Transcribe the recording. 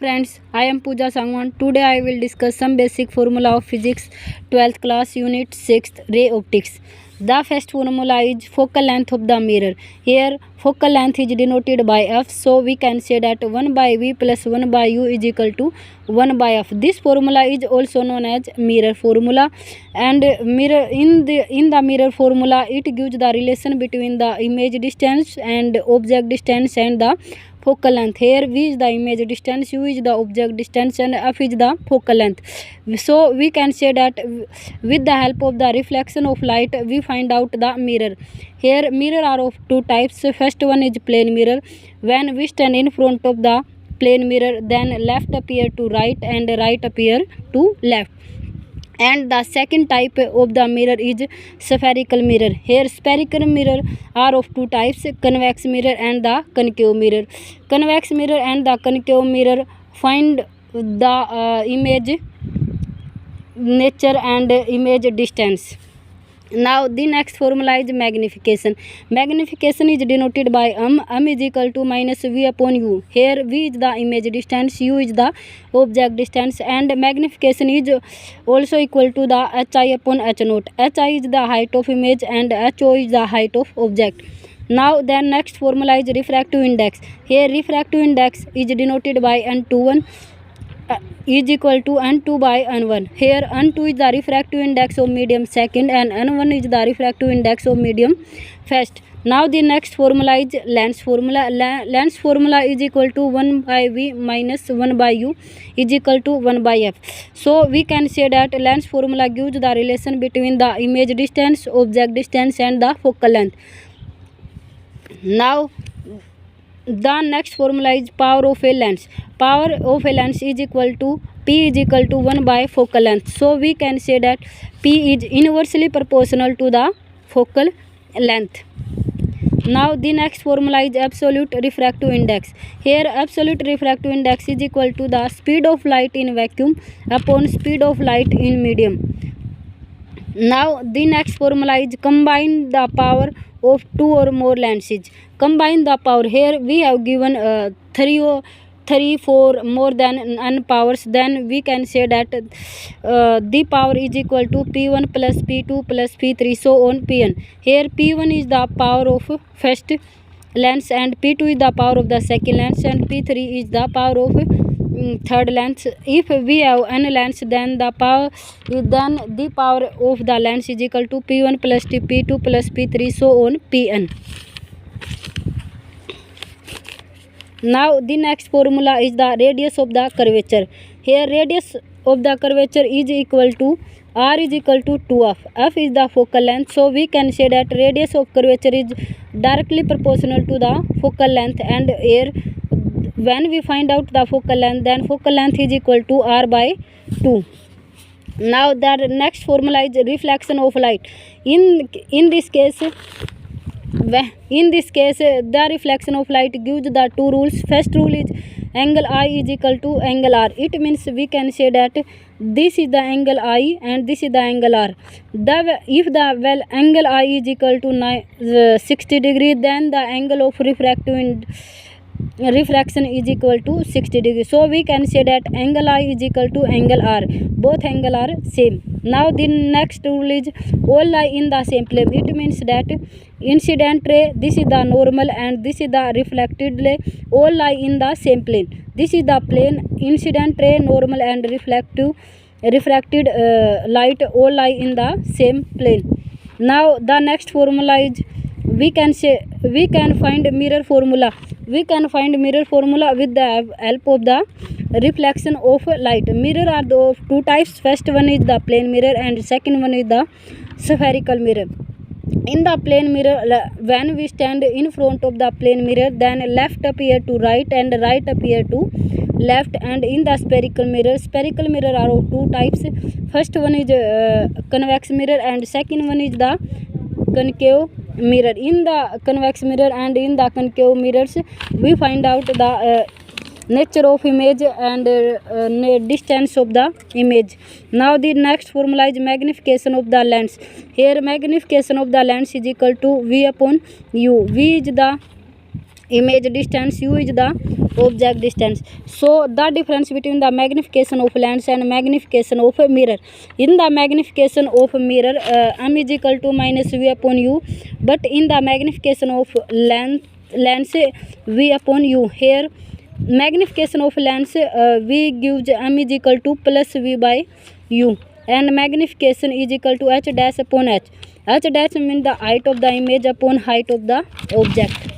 Friends, I am Pooja Sangwan. Today I will discuss some basic formula of physics 12th class unit 6th ray optics. The first formula is focal length of the mirror. Here focal length is denoted by f, so we can say that 1 by v plus 1 by u is equal to 1 by f. This formula is also known as mirror formula, and in the mirror formula it gives the relation between the image distance and object distance and the focal length. Here v is the image distance, u is the object distance, and f is the focal length. So we can say that with the help of the reflection of light we find out the mirror. Here mirror are of two types. First one is plane mirror. When we stand in front of the plane mirror, then left appear to right and right appear to left. And the second type of the mirror is spherical mirror. Here spherical mirror are of two types, convex mirror and the concave mirror. Convex mirror and the concave mirror find the image nature and image distance. Now the next formula is magnification. Magnification is denoted by m is equal to minus v upon u. Here v is the image distance, u is the object distance, and magnification is also equal to the hi upon h naught. Hi is the height of image and ho is the height of object. Now the next formula is refractive index. Here refractive index is denoted by n21 is equal to n2 by n1. Here n2 is the refractive index of medium second and n1 is the refractive index of medium first. Now the next formula is lens formula. Lens formula is equal to 1 by v minus 1 by u is equal to 1 by f. So we can say that lens formula gives the relation between the image distance, object distance and the focal length. Now the next formula is power of a lens. Power of a lens is equal to P is equal to 1 by focal length. So we can say that P is inversely proportional to the focal length. Now the next formula is absolute refractive index. Here absolute refractive index is equal to the speed of light in vacuum upon speed of light in medium. Now the next formula is combine the power of two or more lenses. Combine the power. Here we have given 3, 4 more than n powers. Then we can say that the power is equal to p1 plus p2 plus p3 so on pn. Here p1 is the power of first lens and p2 is the power of the second lens and p3 is the power of third lens. If we have n lens, then the power of the lens is equal to p1 plus p2 plus p3 so on pn. Now the next formula is the radius of the curvature. Here radius of the curvature is equal to r is equal to 2f. F is the focal length, so we can say that radius of curvature is directly proportional to the focal length, and here when we find out the focal length, then focal length is equal to r by 2. Now the next formula is reflection of light. In this case the reflection of light gives the two rules. First rule is angle I is equal to angle r. It means we can say that this is the angle I and this is the angle r. If the angle I is equal to 60 degree, then the angle of refraction is equal to 60 degree. So we can say that angle I is equal to angle r. Both angle are same. Now the next rule is all lie in the same plane. It means that incident ray, this is the normal and this is the reflected ray, all lie in the same plane. This is the plane. Incident ray, normal and refracted light all lie in the same plane. Now the next formula is we can find mirror formula. We can find mirror formula with the help of the reflection of light. Mirror are of two types. First one is the plane mirror and second one is the spherical mirror. In the plane mirror, when we stand in front of the plane mirror, then left appear to right and right appear to left. And in the spherical mirror are of two types. First one is convex mirror and second one is the concave mirror. In the convex mirror and in the concave mirrors we find out the nature of image and distance of the image. Now the next formula is magnification of the lens. Here magnification of the lens is equal to v upon u. V is the image distance, u is the object distance. So the difference between the magnification of lens and magnification of a mirror. In the magnification of mirror, m is equal to minus v upon u, but in the magnification of lens v upon u. Here magnification of lens v gives m is equal to plus v by u, and magnification is equal to h dash upon h. H dash means the height of the image upon height of the object.